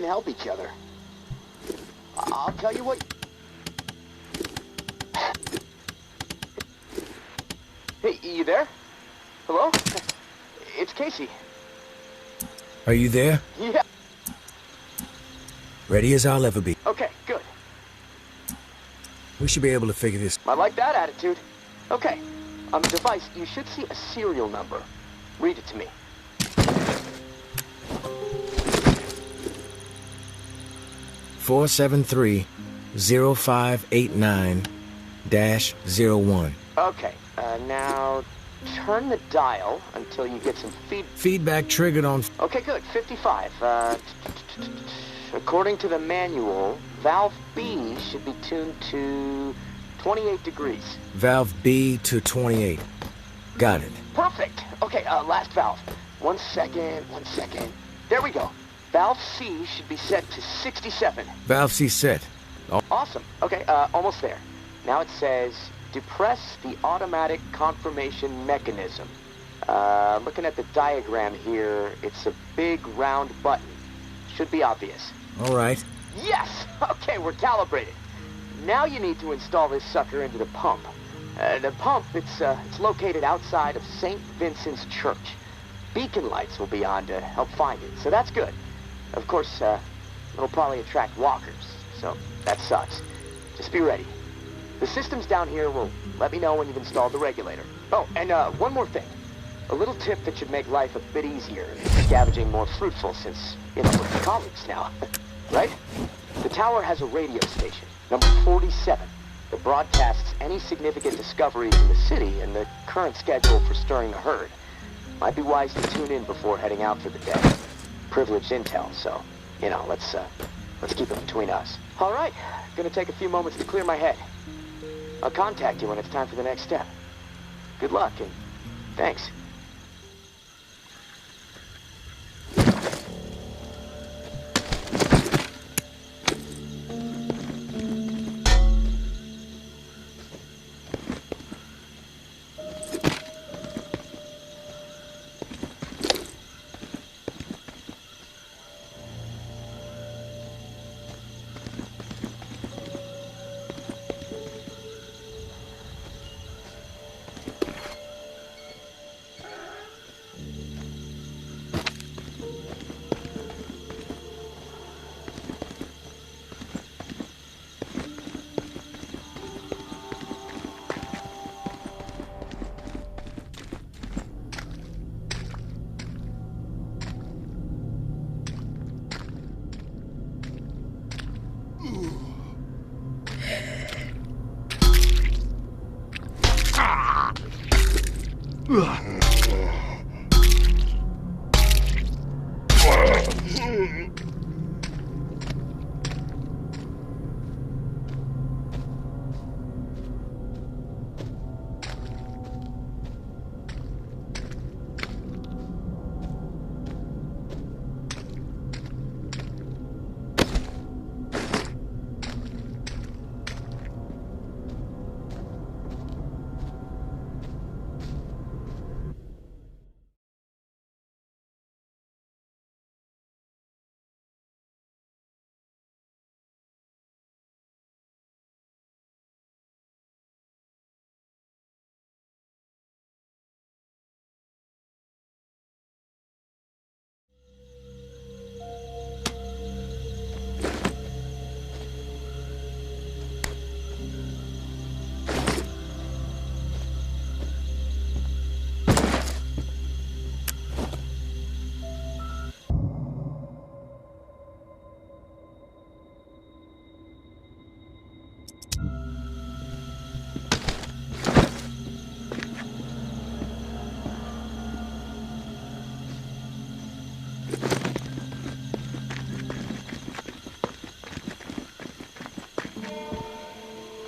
can help each other. I'll tell you what... Hey, you there? Hello? It's Casey. Are you there? Yeah. Ready as I'll ever be. Okay, good. We should be able to figure this. I like that attitude. Okay. On the device, you should see a serial number. Read it to me. 473-0589-01. Okay, now turn the dial until you get some Feedback triggered on... Okay, good. 55. According to the manual, valve B should be tuned to 28 degrees. Valve B to 28. Got it. Perfect. Okay, last valve. 1 second. There we go. Valve C should be set to 67. Valve C set. Awesome. Okay, almost there. Now it says, depress the automatic confirmation mechanism. Looking at the diagram here, it's a big round button. Should be obvious. All right. Yes! Okay, we're calibrated. Now you need to install this sucker into the pump. The pump, it's located outside of St. Vincent's Church. Beacon lights will be on to help find it, so that's good. Of course, it'll probably attract walkers, so that sucks. Just be ready. The systems down here will let me know when you've installed the regulator. Oh, and one more thing. A little tip that should make life a bit easier, scavenging more fruitful since, we're colleagues now, right? The tower has a radio station, number 47, that broadcasts any significant discoveries in the city and the current schedule for stirring the herd. Might be wise to tune in before heading out for the day. Privileged intel, so, let's keep it between us. All right, gonna take a few moments to clear my head. I'll contact you when it's time for the next step. Good luck, and thanks.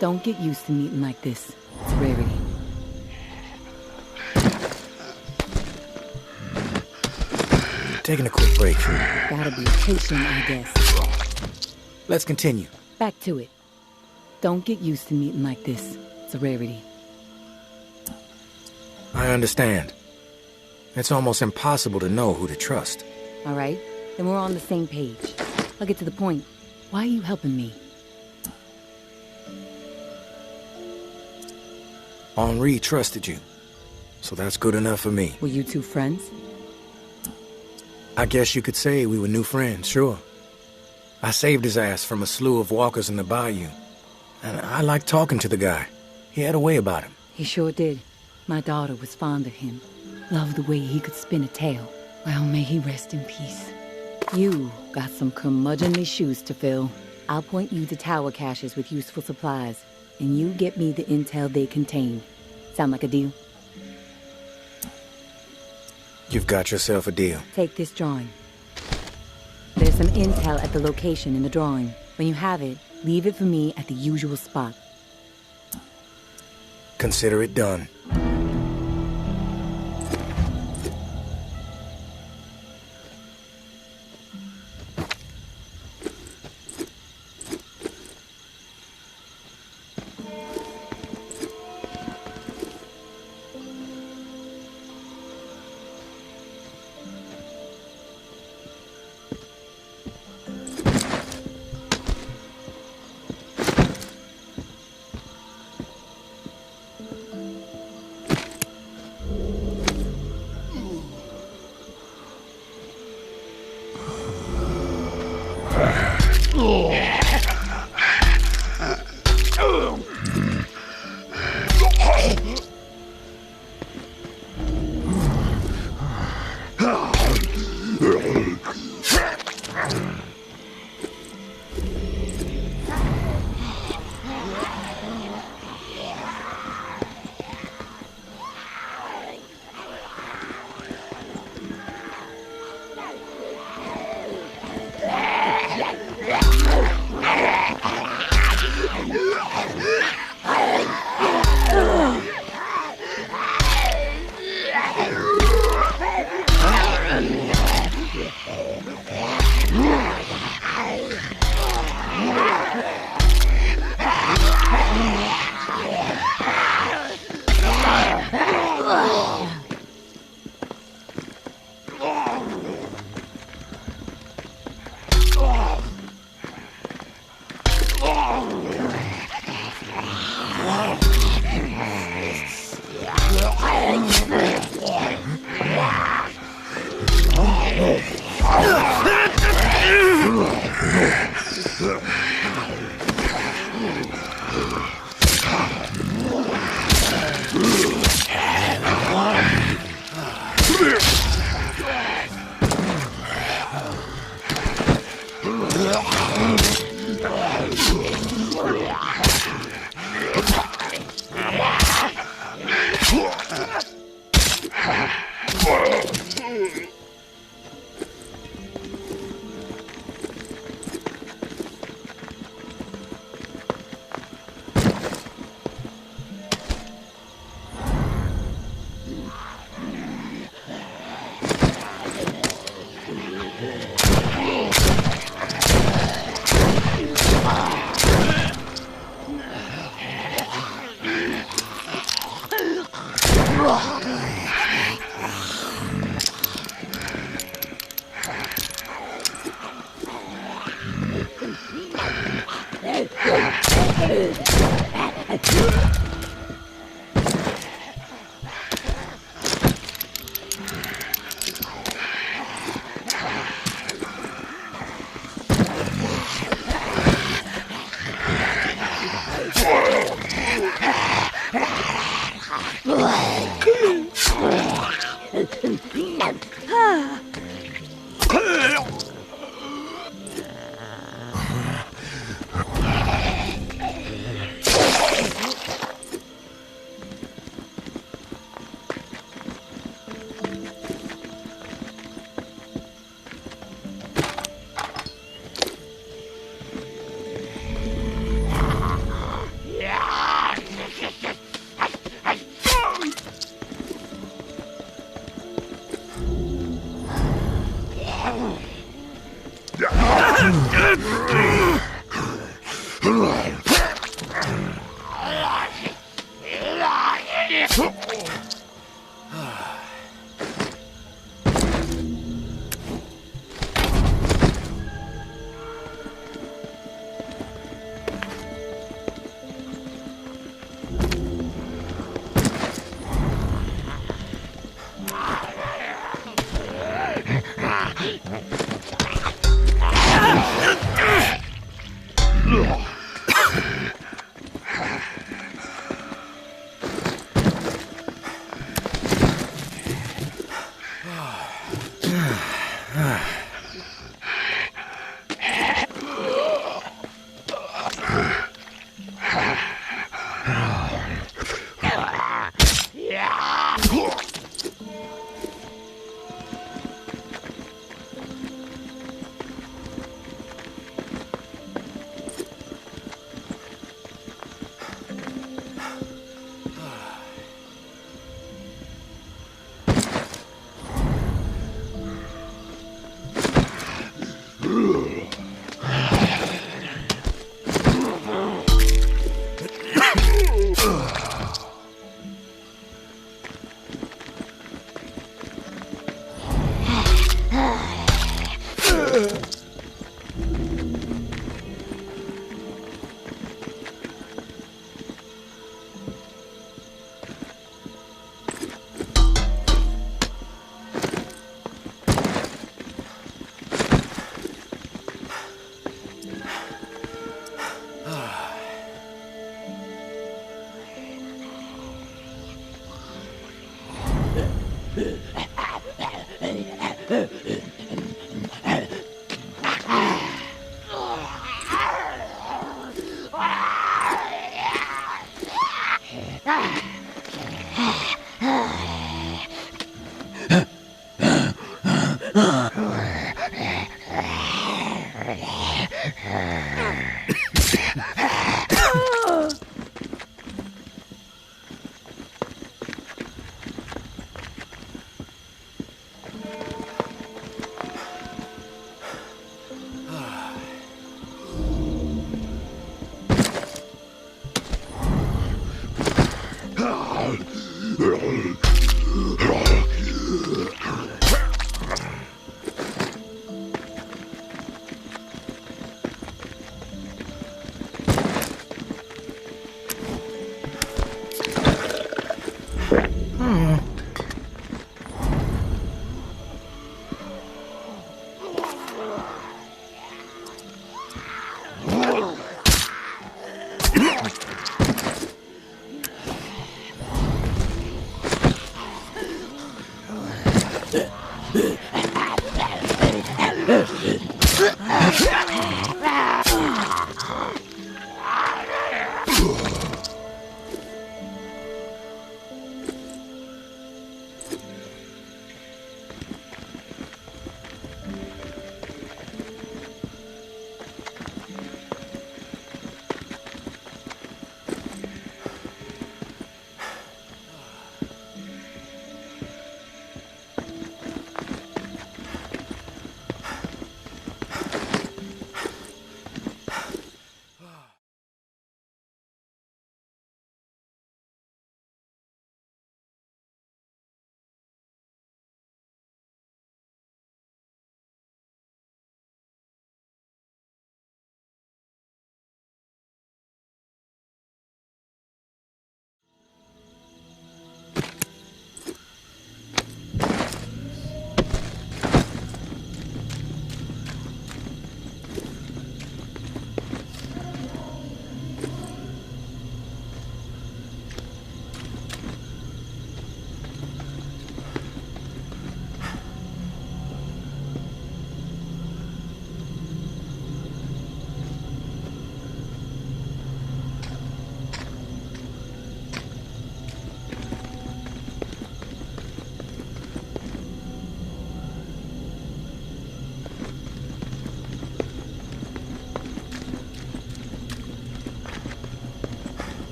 Don't get used to meeting like this. It's a rarity. Taking a quick break. Gotta be patient, I guess. Let's continue. Back to it. Don't get used to meeting like this. It's a rarity. I understand. It's almost impossible to know who to trust. All right? Then we're on the same page. I'll get to the point. Why are you helping me? Henri trusted you, so that's good enough for me. Were you two friends? I guess you could say we were new friends, sure. I saved his ass from a slew of walkers in the bayou, and I liked talking to the guy. He had a way about him. He sure did. My daughter was fond of him. Loved the way he could spin a tale. Well, may he rest in peace. You got some curmudgeonly shoes to fill. I'll point you to tower caches with useful supplies, and you get me the intel they contain. Sound like a deal? You've got yourself a deal. Take this drawing. There's some intel at the location in the drawing. When you have it, leave it for me at the usual spot. Consider it done.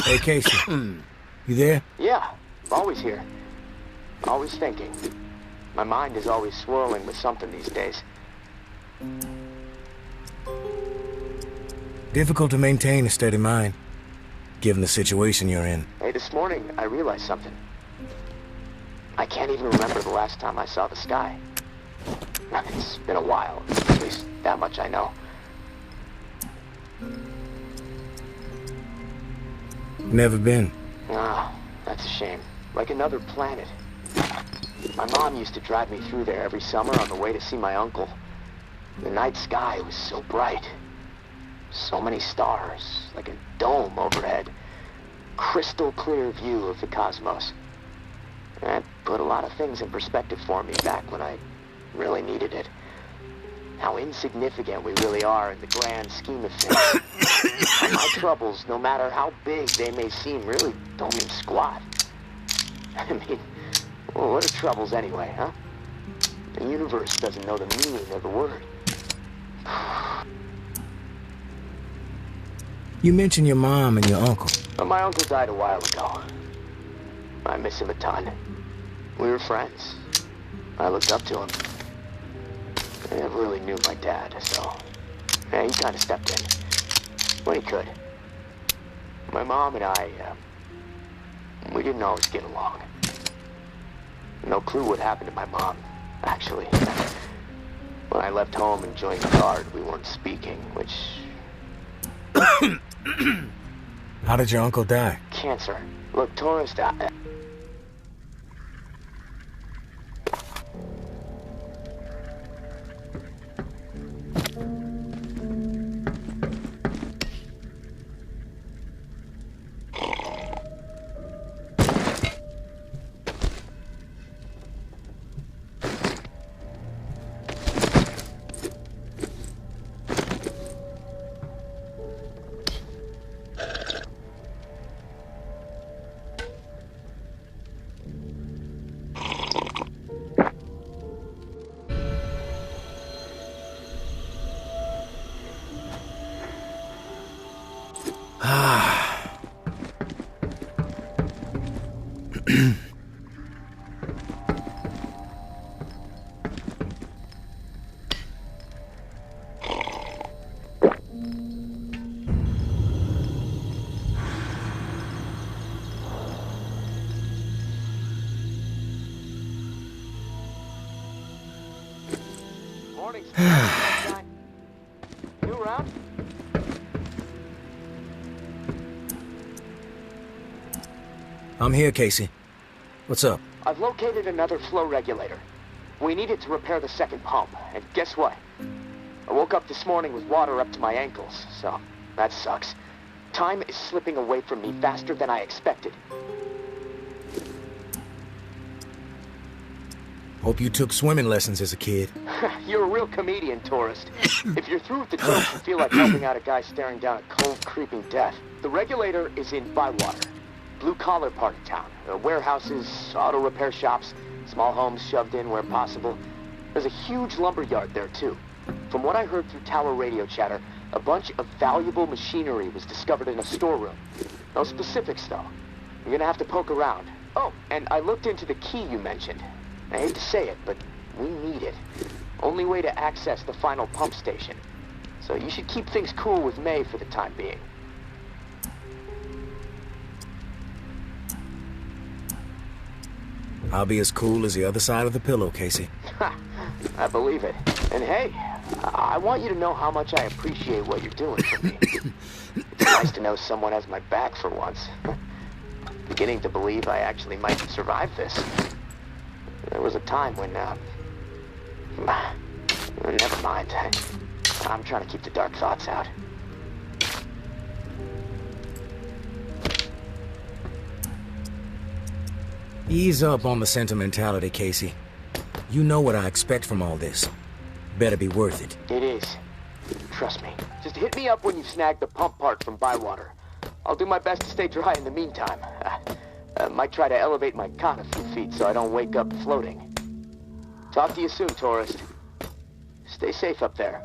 Hey, Casey. You there? Yeah, always here. Always thinking. My mind is always swirling with something these days. Difficult to maintain a steady mind, given the situation you're in. Hey, this morning I realized something. I can't even remember the last time I saw the sky. It's been a while, at least that much I know. Never been. Ah, that's a shame. Like another planet. My mom used to drive me through there every summer on the way to see my uncle. The night sky was so bright. So many stars, like a dome overhead. Crystal clear view of the cosmos. That put a lot of things in perspective for me back when I really needed it. How insignificant we really are in the grand scheme of things. And my troubles, no matter how big they may seem, really don't mean squat. I mean, well, what are troubles anyway, huh? The universe doesn't know the meaning of the word. You mentioned your mom and your uncle. But my uncle died a while ago. I miss him a ton. We were friends. I looked up to him. I never really knew my dad, so... yeah, he kind of stepped in. When he could. My mom and I, we didn't always get along. No clue what happened to my mom, actually. When I left home and joined the Guard, we weren't speaking, which... How did your uncle die? Cancer. Look, tourist, morning, sunshine. You around? I'm here, Casey. What's up? I've located another flow regulator. We need it to repair the second pump, and guess what? I woke up this morning with water up to my ankles, so that sucks. Time is slipping away from me faster than I expected. Hope you took swimming lessons as a kid. You're a real comedian, tourist. If you're through with the jokes and feel like helping out a guy staring down a cold, creeping death, the regulator is in Bywater. Blue-collar part of town. Warehouses, auto repair shops, small homes shoved in where possible. There's a huge lumber yard there, too. From what I heard through tower radio chatter, a bunch of valuable machinery was discovered in a storeroom. No specifics, though. You're gonna have to poke around. Oh, and I looked into the key you mentioned. I hate to say it, but we need it. Only way to access the final pump station. So you should keep things cool with May for the time being. I'll be as cool as the other side of the pillow, Casey. Ha! I believe it. And hey, I want you to know how much I appreciate what you're doing for me. It's nice to know someone has my back for once. Beginning to believe I actually might survive this. There was a time when, never mind. I'm trying to keep the dark thoughts out. Ease up on the sentimentality, Casey. You know what I expect from all this. Better be worth it. It is. Trust me. Just hit me up when you've snagged the pump part from Bywater. I'll do my best to stay dry in the meantime. Might try to elevate my cot a few feet so I don't wake up floating. Talk to you soon, tourist. Stay safe up there.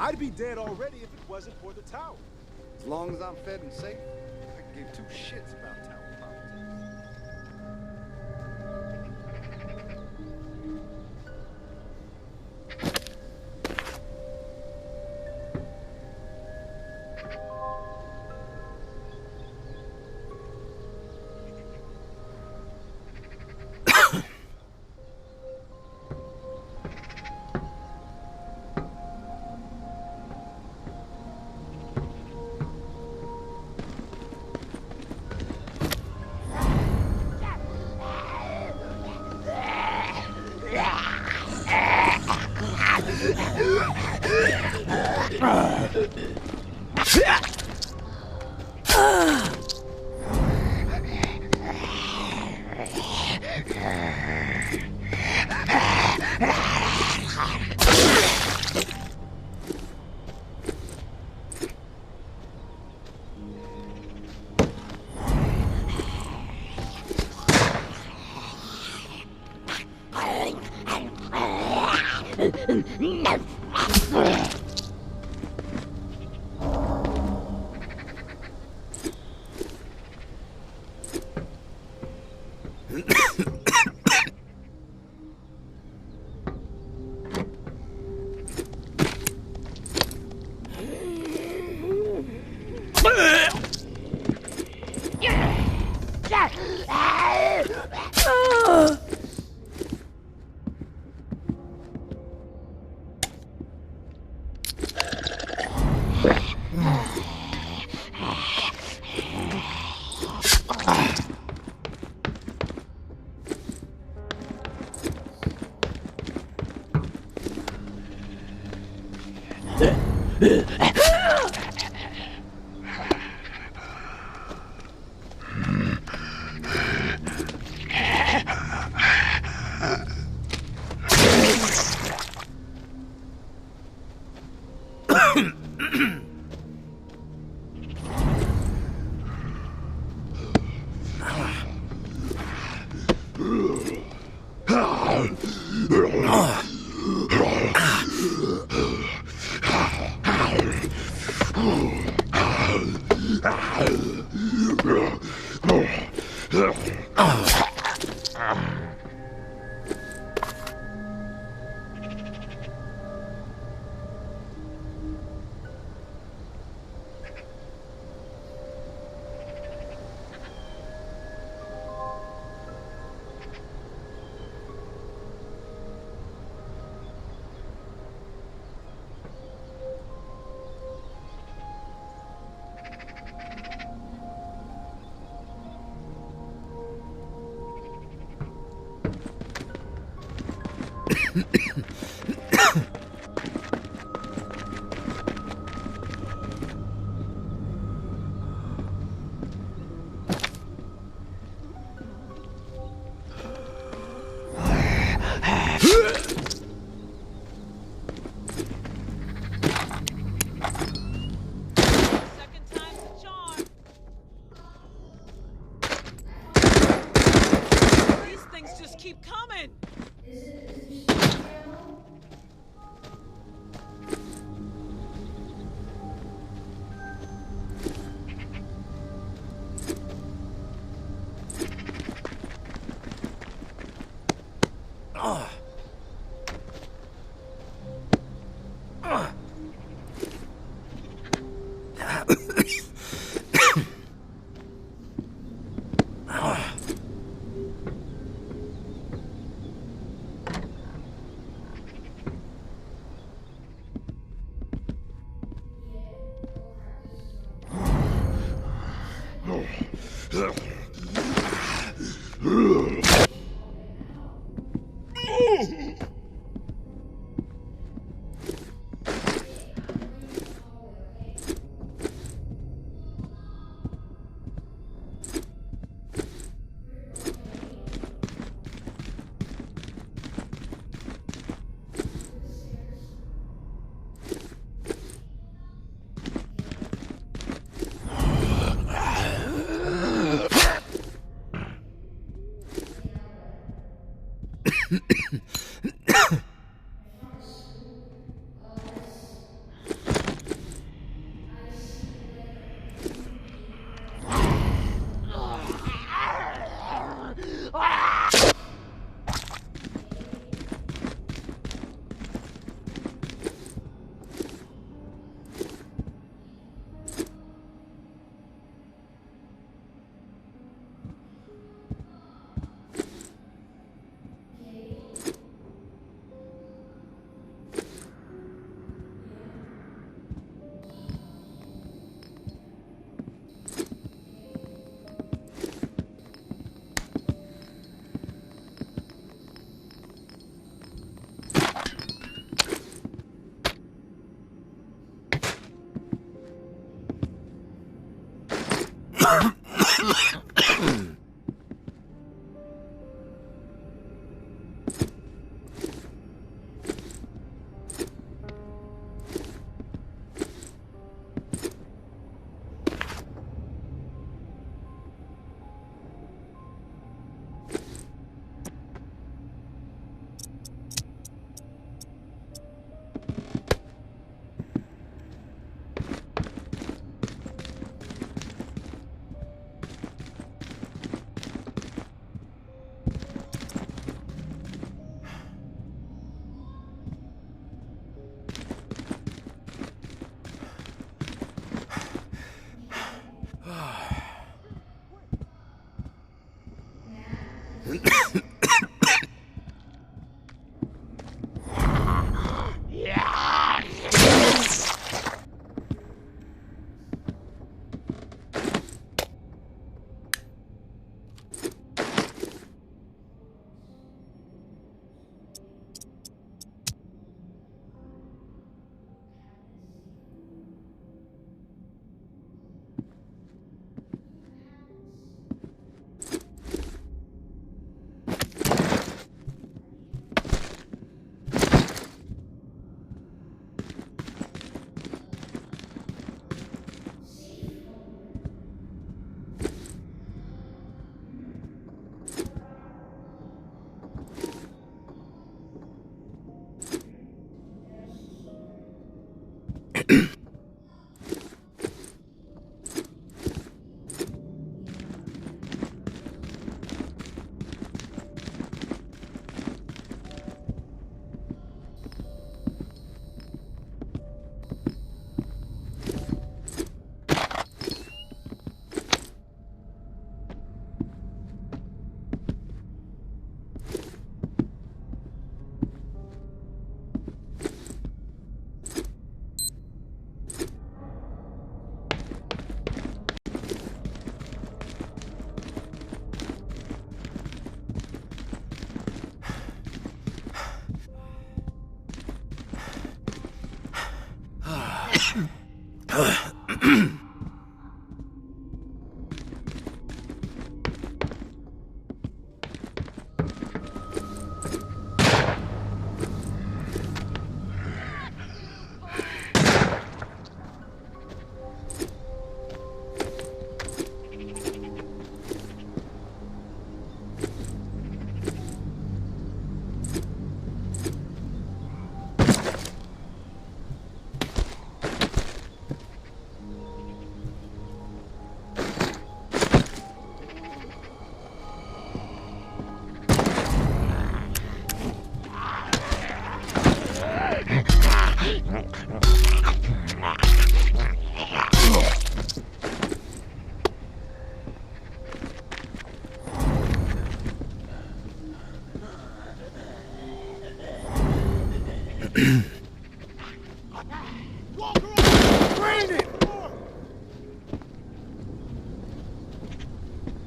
I'd be dead already if it wasn't for the tower. As long as I'm fed and safe, I can give two shits about tower politics.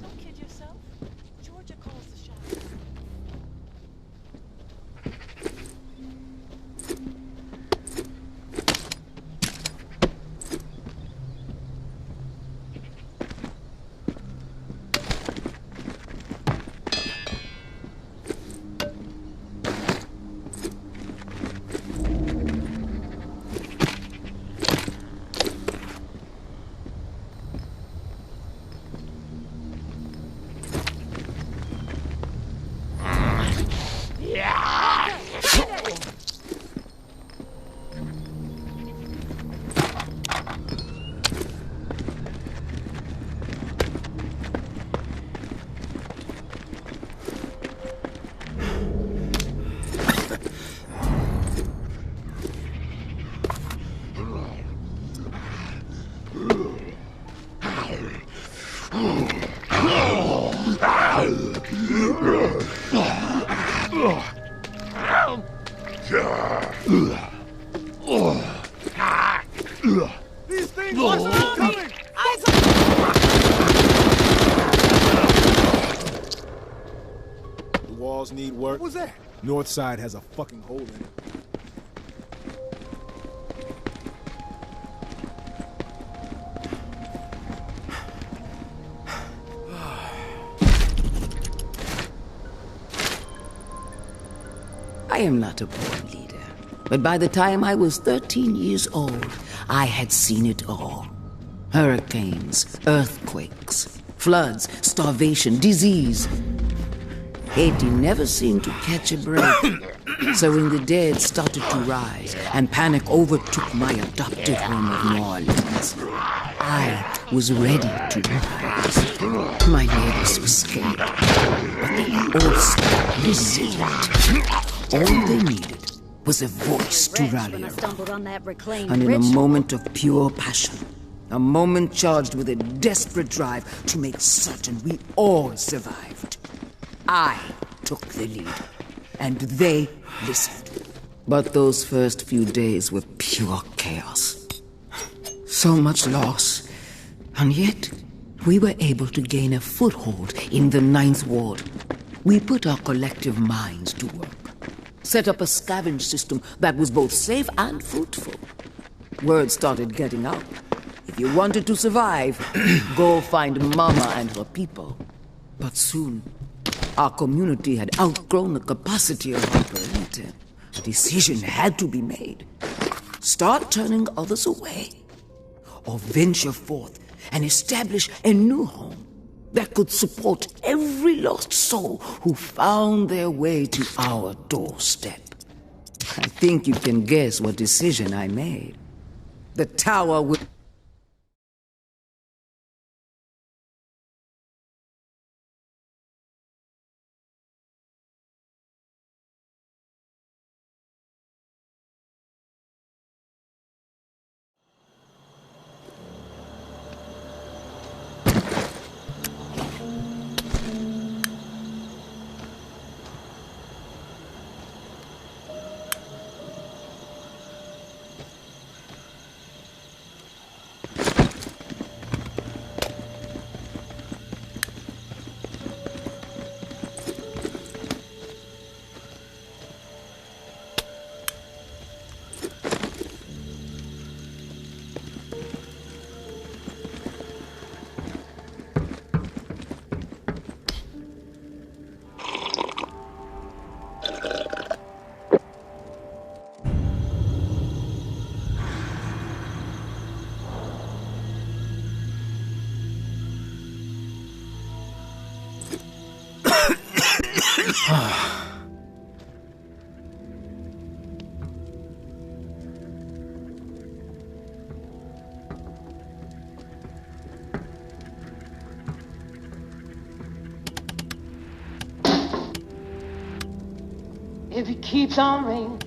Don't kid yourself. Georgia calls the shots. These things are coming! The walls need work. What was that? North side has a fucking hole in it. I am not a born leader, but by the time I was 13 years old, I had seen it all. Hurricanes, earthquakes, floods, starvation, disease. Haiti never seemed to catch a break. So when the dead started to rise and panic overtook my adopted home of New Orleans, I was ready to rise. My neighbors were scared, but they all stayed resilient. All they needed was a voice to rally around. And in a moment of pure passion, a moment charged with a desperate drive to make certain we all survived, I took the lead, and they listened. But those first few days were pure chaos. So much loss, and yet we were able to gain a foothold in the Ninth Ward. We put our collective minds to work. Set up a scavenge system that was both safe and fruitful. Word started getting out. If you wanted to survive, go find Mama and her people. But soon, our community had outgrown the capacity of our perimeter. A decision had to be made. Start turning others away, or venture forth and establish a new home that could support every lost soul who found their way to our doorstep. I think you can guess what decision I made. The tower will... If it keeps on raining,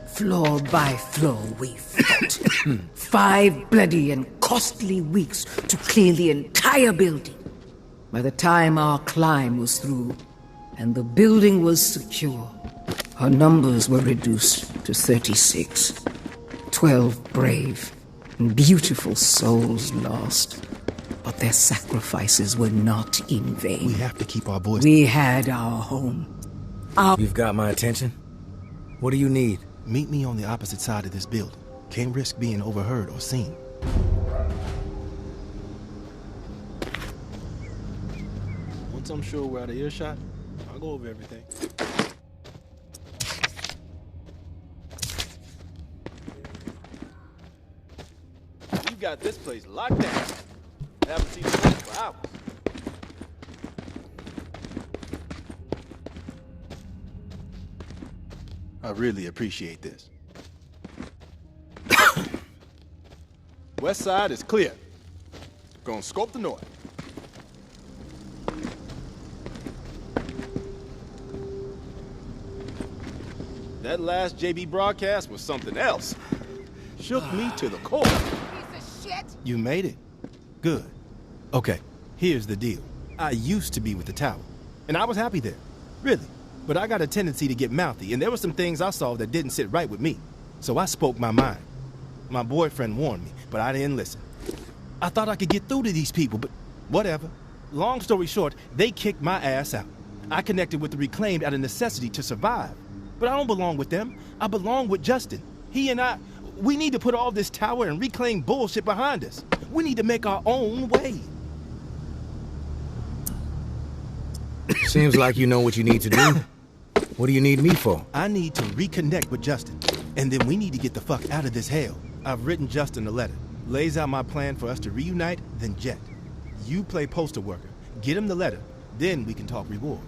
Floor by floor we fought. 5 bloody and costly weeks to clear the entire building. By the time our climb was through, and the building was secure, our numbers were reduced to 36. 12 brave and beautiful souls lost. But their sacrifices were not in vain. We have to keep our voice. We had our home. You've got my attention. What do you need? Meet me on the opposite side of this building. Can't risk being overheard or seen. Once I'm sure we're out of earshot, I'll go over everything. You got this place locked down. I haven't seen the place for hours. I really appreciate this. West side is clear. Gonna scope the north. That last JB broadcast was something else. Shook me to the core. Piece of shit! You made it. Good. Okay, here's the deal. I used to be with the tower, and I was happy there. Really. But I got a tendency to get mouthy, and there were some things I saw that didn't sit right with me. So I spoke my mind. My boyfriend warned me, but I didn't listen. I thought I could get through to these people, but whatever. Long story short, they kicked my ass out. I connected with the Reclaimed out of necessity to survive. But I don't belong with them. I belong with Justin. He and I, we need to put all this tower and Reclaim bullshit behind us. We need to make our own way. Seems like you know what you need to do. What do you need me for? I need to reconnect with Justin, and then we need to get the fuck out of this hell. I've written Justin a letter. Lays out my plan for us to reunite, then jet. You play postal worker. Get him the letter, then we can talk reward.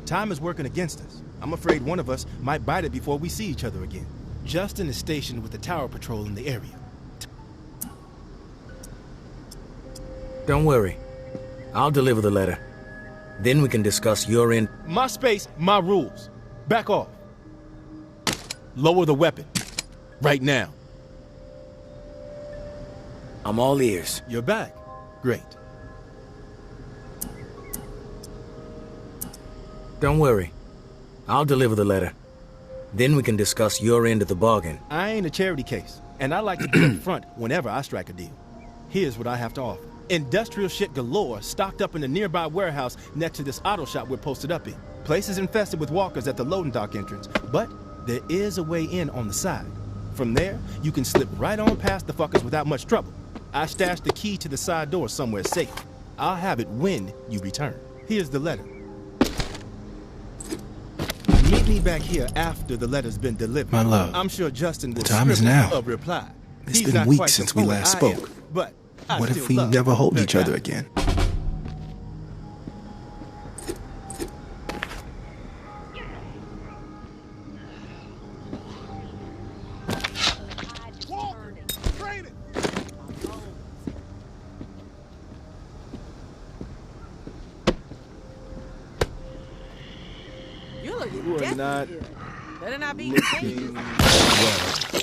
Time is working against us. I'm afraid one of us might bite it before we see each other again. Justin is stationed with the tower patrol in the area. Don't worry. I'll deliver the letter. Then we can discuss your end. My space, my rules. Back off. Lower the weapon. Right now. I'm all ears. You're back. Great. Don't worry. I'll deliver the letter. Then we can discuss your end of the bargain. I ain't a charity case, and I like to be up front whenever I strike a deal. Here's what I have to offer. Industrial shit galore stocked up in the nearby warehouse next to this auto shop we're posted up in. Place is infested with walkers at the loading dock entrance, but there is a way in on the side. From there, you can slip right on past the fuckers without much trouble. I stashed the key to the side door somewhere safe. I'll have it when you return. Here's the letter. Meet me back here after the letter's been delivered. My love, I'm sure Justin will the time is scribble now. a reply. It's He's been not weeks quite since the we poet last I am, spoke. but I What if still we love never hold her each other guy. again? You're looking You are deathly not good. Better not be looking well.